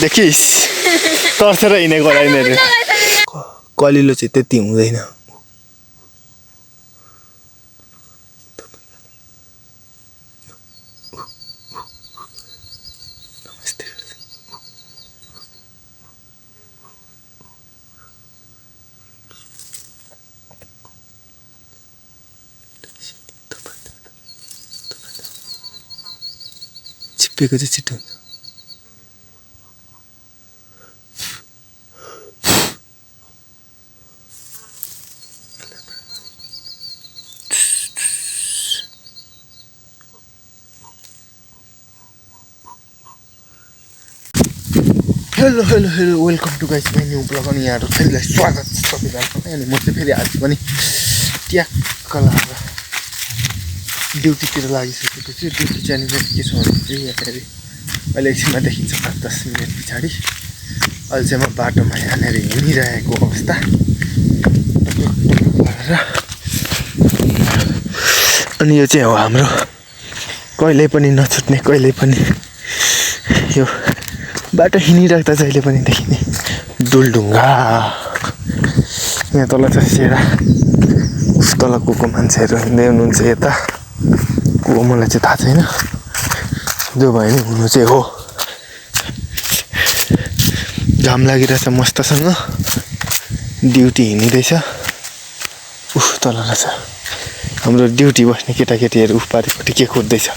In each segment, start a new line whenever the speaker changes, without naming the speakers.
देखिस् तर्सेर हिँडेको होला यिनीहरू कलिलो चाहिँ त्यति हुँदैन छिप्पेको चाहिँ छिटो हुन्छ hello hello hello welcome to guys my new blog अनि यहाँहरू फेरिलाई स्वागत छ सबैजनालाई अनि म चाहिँ फेरि आज पनि ट्याक्क लगाएर ड्युटीतिर लागिसकेको छु ड्युटी जाने के छ भने चाहिँ यहाँनिर अहिले एकछिनमा देखिन्छ 5-10 मिनट पछाडि अहिले चाहिँ म बाटोमा यहाँनिर हिँडिरहेको अवस्था अनि यो चाहिँ हो हाम्रो कहिल्यै पनि नछुट्ने कहिल्यै पनि यो बाटो हिँडिराख्दा जहिले पनि देखिने डुलढुङ्गा यहाँ तल छ सेरा उस तल को मान्छेहरू हिँड्दै हुनुहुन्छ यता को मलाई चाहिँ थाहा छैन जो भयो नि हुनु चाहिँ हो घाम लागिरहेछ मस्तसँग ड्युटी हिँडिँदैछ उफ तल रहेछ हाम्रो ड्युटी बस्ने केटाकेटीहरू उफ पारिपट्टि के खोज्दैछ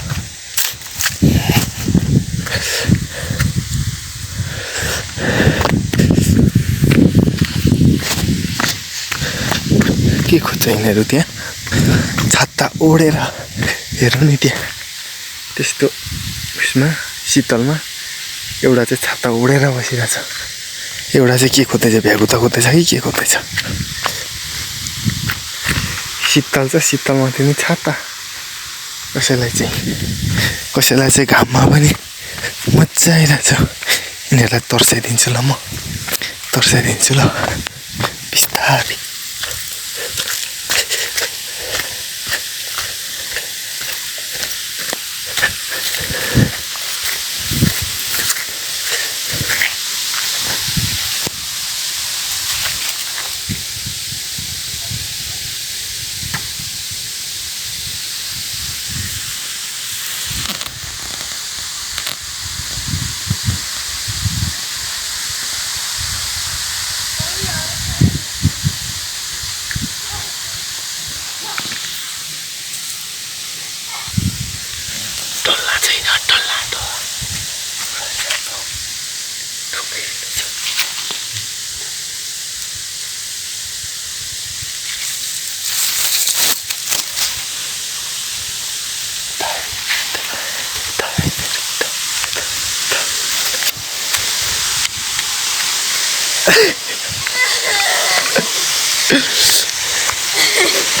के खोज्छ यिनीहरू त्यहाँ छाता ओढेर हेरौँ नि त्यहाँ त्यस्तो उसमा शीतलमा एउटा चाहिँ छाता ओढेर बसिरहेछ एउटा चाहिँ के खोज्दैछ भ्यागुता खोज्दैछ कि के खोज्दैछ शीतल छ शीतलमा पनि छाता कसैलाई चाहिँ घाममा पनि मजा आइरहेछ यिनीहरूलाई तर्साइदिन्छु ल म तर्साइदिन्छु ल बिस्तारै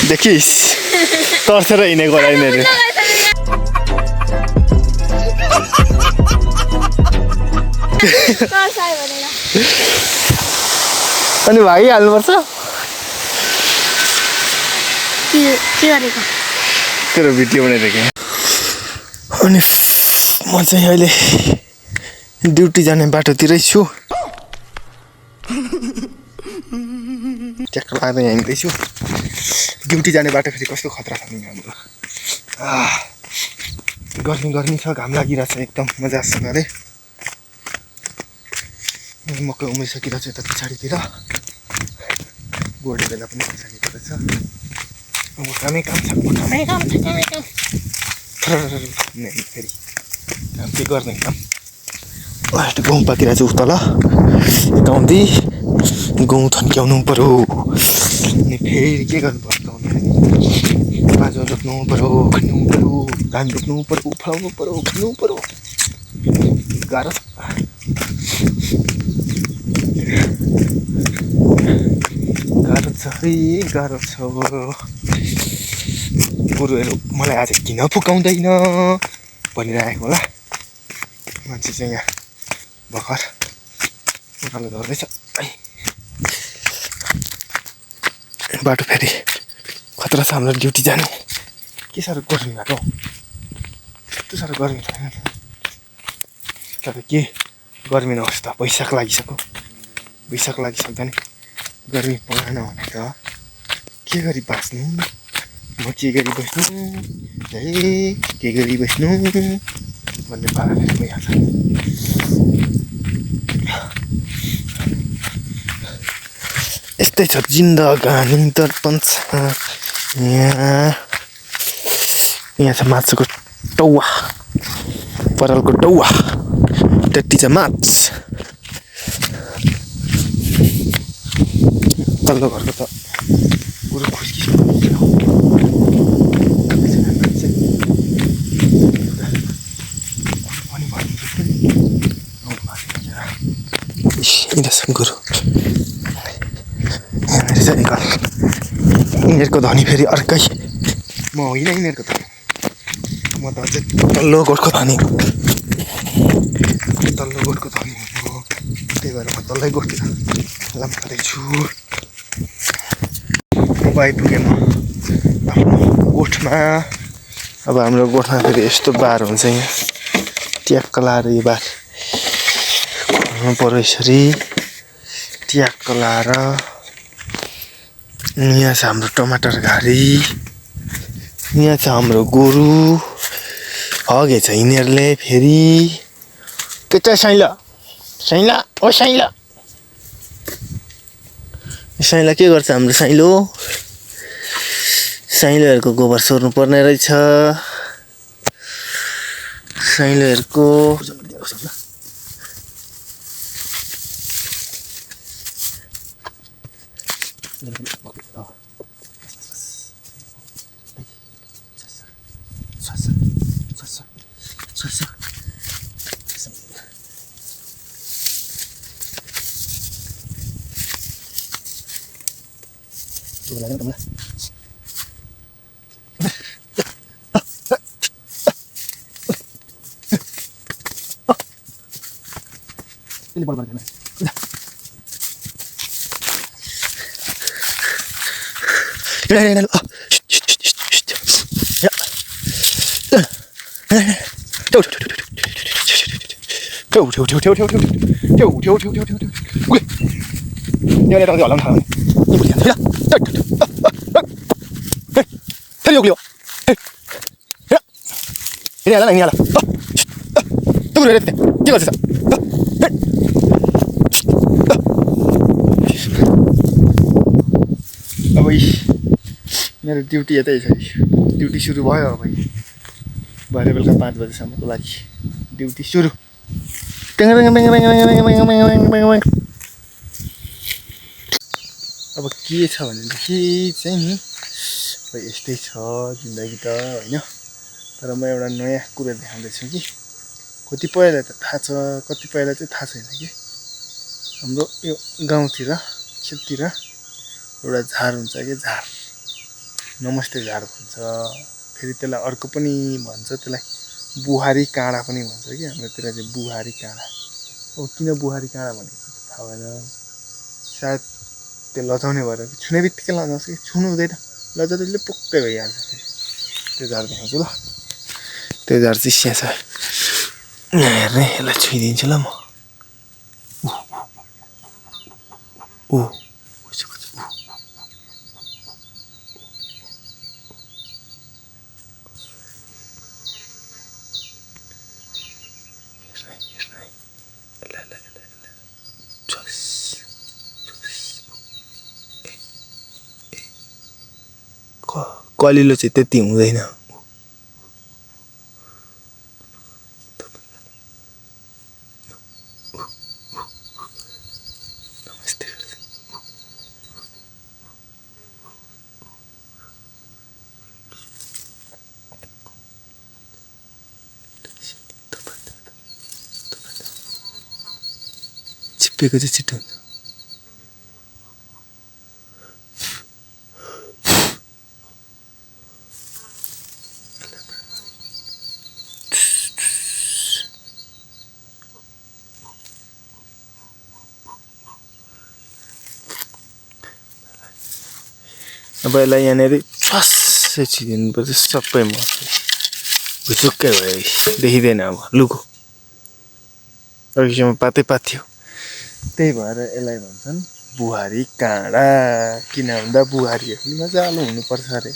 देखिस् तर्सेर हिँडेको होला यिनीहरू अनि भागिहाल्नुपर्छ तेरो भिडियो बनाइदिएको अनि म चाहिँ अहिले ड्युटी जाने बाटोतिरै छु ट्याक्क लगाएर हिँड्दैछु ड्युटी जाने बाटो फेरि कस्तो खतरा छ नि हाम्रो गर्मी छ घाम लागिरहेछ एकदम मजासँगले मकै उम्रिसकिरहेको छ यता पछाडितिर गोडे बेला पनि भइसकेको रहेछ अब कामै काम छ फेरि काम के गर्ने काम लास्ट गहुँ पाकिरहेको छु उता ल यता आउँदै गहुँ थन्क्याउनु पऱ्यो अनि फेरि के गर्नु पर्छ बाँझो रोप्नु पऱ्यो खन्नु पऱ्यो धान रोप्नु पऱ्यो फलाउनु पऱ्यो खानु पऱ्यो गाह्रो छ है गाह्रो छ बरुहरू मलाई आज किन फुकाउँदैन भनिरहेको होला मान्छे चाहिँ यहाँ भर्खर उकालो झर्दैछ बाटो फेरि खतरा छ हाम्रो ड्युटी जाने के साह्रो गर्मी भएको त्यस्तो साह्रो गर्मी छैन तर के गर्मी नहोस् त वैशाख लागिसक्यो वैशाख लागिसक्दा नि गर्मी परेन भने त के गरी बाँच्नु म के गरी बस्नु के गरी बस्नु भन्ने पाराले भइहाल्छ यस्तै छ जिन्दगानी दर्पण छ यहाँ छ माछाको टौवा परालको टौवा त्यति छ माछ तल्लो घरको त पुरो खुस्किसक्यो गुरु यहाँनिर चाहिँ निकाल यिनीहरूको धनी फेरि अर्कै म होइन यिनीहरूको धनी म त अझै तल्लो गोठको धनी तल्लो गोठको धनी हो त्यही भएर म तल्लै गोठतिर लाम्खाँदैछु अब आइपुगेँ म आफ्नो गोठमा अब हाम्रो गोठमा फेरि यस्तो बार हुन्छ यहाँ ट्याक्क लाएर यो बार खोल्नु पर्यो यसरी ट्याक्क लाएर यहाँ छ हाम्रो टमाटर घारी यहाँ छ हाम्रो गोरु हगेछ यिनीहरूले फेरि के छ साइला साइला ओ साइला साइला के गर्छ हाम्रो साइलो साइलोहरूको गोबर सोर्नु पर्ने रहेछ साइलोहरूको ini bol balik udah ini ya अब मेरो ड्युटी यतै छ ड्युटी सुरु भयो अब भरे बेलुका 5 बजेसम्मको लागि ड्युटी सुरु अब के छ भनेदेखि चाहिँ नि अब यस्तै छ जिन्दगी त होइन तर म एउटा नयाँ कुरा देखाउँदैछु कि कतिपयलाई त थाहा छ कतिपयलाई चाहिँ थाहा छैन कि हाम्रो यो गाउँतिर खेततिर एउटा झार हुन्छ कि झार नमस्ते झार भन्छ फेरि त्यसलाई अर्को पनि भन्छ त्यसलाई बुहारी काँडा पनि भन्छ कि हाम्रोतिर चाहिँ बुहारी काँडा अब किन बुहारी काँडा भनेको थाहा भएन सायद त्यो लजाउने भएर छुने बित्तिकै लजाउँछ कि छुनु हुँदैन लजाउँदै पुक्कै भइहाल्छ फेरि त्यो झार देखाउँछु ल त्यो झार चाहिँ स्या छ हेर्ने यसलाई छुइदिन्छु ल म कलिलो चाहिँ त्यति हुँदैन छिप्पेको चाहिँ छिटो हुन्छ अब यसलाई यहाँनिर छ्वास्सै छिदिनुपर्छ सबै मर्छ भुचुक्कै भयो देखिँदैन अब लुको अघिसम्म पातै पात थियो। त्यही भएर यसलाई भन्छन् बुहारी काँडा। किन भन्दा बुहारीहरू मजालो हुनुपर्छ अरे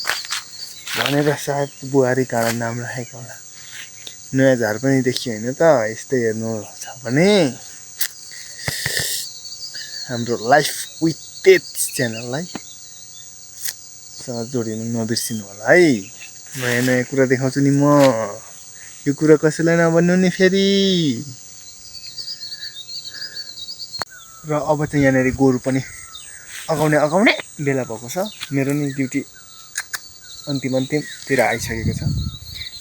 भनेर सायद बुहारी काँडा नाम राखेको होला। नयाँ झार पनि देखियो होइन त। यस्तै हेर्नु छ भने हाम्रो लाइफ विथ टेथ च्यानललाई जोडिनु नबिर्सिनु होला है। नयाँ नयाँ कुरा देखाउँछु नि म। यो कुरा कसैलाई नभन्नु नि फेरि। र अब चाहिँ यहाँनिर गोरु पनि अगाउने बेला भएको छ। मेरो नि ड्युटी अन्तिमतिर आइसकेको छ।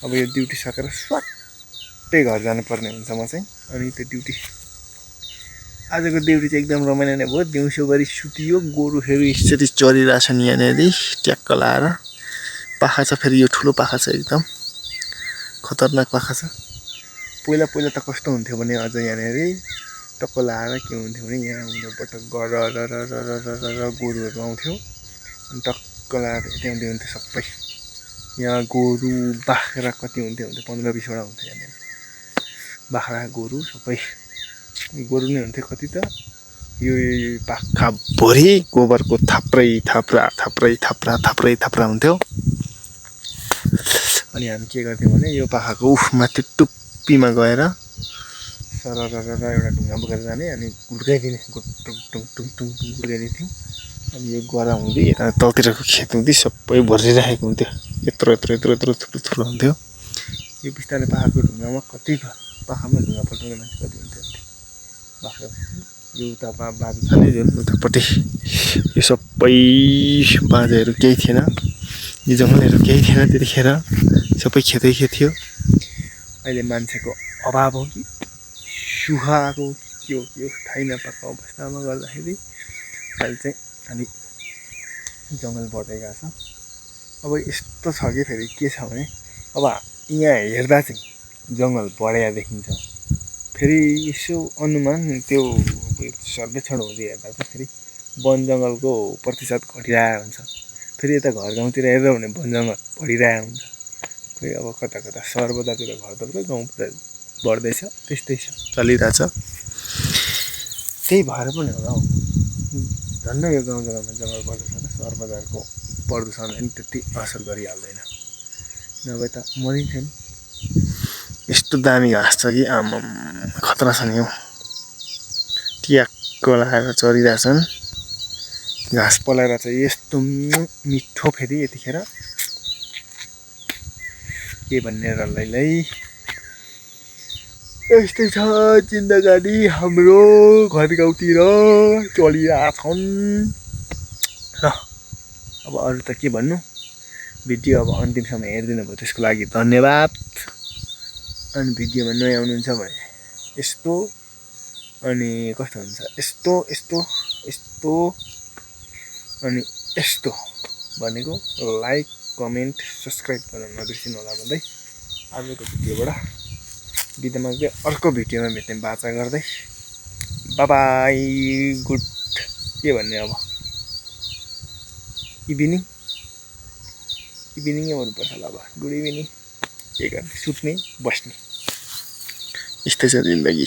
अब यो ड्युटी सकेर स्वाट्टै घर जानुपर्ने हुन्छ म चाहिँ। अनि त्यो ड्युटी आजको ड्युटी चाहिँ एकदम रमाइलो नै भयो। दिउँसोभरि सुतियो। गोरुहरू यसरी चरिरहेछन् यहाँनिर ट्याक्क लाएर। पाखा छ फेरि, यो ठुलो पाखा छ, एकदम खतरनाक पाखा छ। पहिला त कस्तो हुन्थ्यो भने अझ यहाँनिर टक्क लाएर के हुन्थ्यो भने यहाँ उनीहरूबाट गोरुहरू आउँथ्यो अनि टक्क लाएर यताउँदै हुन्थ्यो सबै। यहाँ गोरु बाख्रा कति हुन्थ्यो भने 15-20वटा हुन्थ्यो यहाँनिर। बाख्रा गोरु सबै गोरु नै हुन्थ्यो कति त। यो पाखाभरि गोबरको थाप्रा हुन्थ्यो। अनि हामी के गर्थ्यौँ भने यो पाखाको माथि टुप्पीमा गएर सरर एउटा ढुङ्गा बोकेर जाने अनि गुड्काइदिने टुङ गुड्काइदिन्थ्यौँ। अनि यो गरा हुँदै यता तलतिरको खेत हुँदै सबै भरिरहेको हुन्थ्यो। यत्रो थुप्रो हुन्थ्यो। यो बिस्तारै पाखाको ढुङ्गामा पाखामा ढुङ्गा पल्टाउने मान्छे कति हुन्थ्यो बाख्रा। यो उता बाजा छ नि जुन उतापट्टि यो सबै बाजाहरू केही थिएन। यो जङ्गलहरू केही थिएन त्यतिखेर। सबै खेतै थियो। अहिले मान्छेको अभाव हो कि सुखाएको के हो थाहै नपाएको अवस्थामा गर्दाखेरि अहिले चाहिँ अलिक जङ्गल बढ्दै गएको छ। अब यस्तो छ कि फेरि के छ भने अब यहाँ हेर्दा चाहिँ जङ्गल बढिया देखिन्छ। फेरि यसो अनुमान त्यो सर्वेक्षण हुँदै हेर्दा चाहिँ फेरि वन जङ्गलको प्रतिशत घटिरहेको हुन्छ। फेरि यता घर गाउँतिर हेर्दा भने वन जङ्गल बढिरहेको हुन्छ। खोइ अब कता सहर बजारतिर घर बढ्दै गाउँतिर बढ्दैछ। त्यस्तै छ, चलिरहेछ। त्यही भएर पनि होला हौ झन्डै यो गाउँ जग्गामा जङ्गल बढ्दैछ भने सहर बजारको प्रदूषणले पनि त्यति असर गरिहाल्दैन। नभए त मरिन्थ्यो नि। यस्तो दामी घाँस छ कि आम्माम खतरा छ नि हौ। ट्याक्क लगाएर चरिरहेछन्। घाँस पलाएर चाहिँ यस्तो मिठो फेरि यतिखेर के भन्ने रल्लैलाई। यस्तै छ जिन्दगानी हाम्रो घर गाउँतिर चलिरहेछन्। ल अब अरू त के भन्नु। भिडियो अब अन्तिमसम्म हेरिदिनु भयो त्यसको लागि धन्यवाद। अनि भिडियोमा नयाँ आउनुहुन्छ भने यस्तो अनि कस्तो हुन्छ यस्तो अनि यस्तो भनेको लाइक कमेन्ट सब्सक्राइब गर्न नबिर्सिनु होला भन्दै आजको भिडियोबाट बिदा माग्दै अर्को भिडियोमा भेट्ने बाचा गर्दै बाई गुड के भन्ने अब इभिनिङै भन्नुपर्छ होला अब। Good evening. के गर्ने सुत्ने बस्ने यस्तै छ जिन्दगी।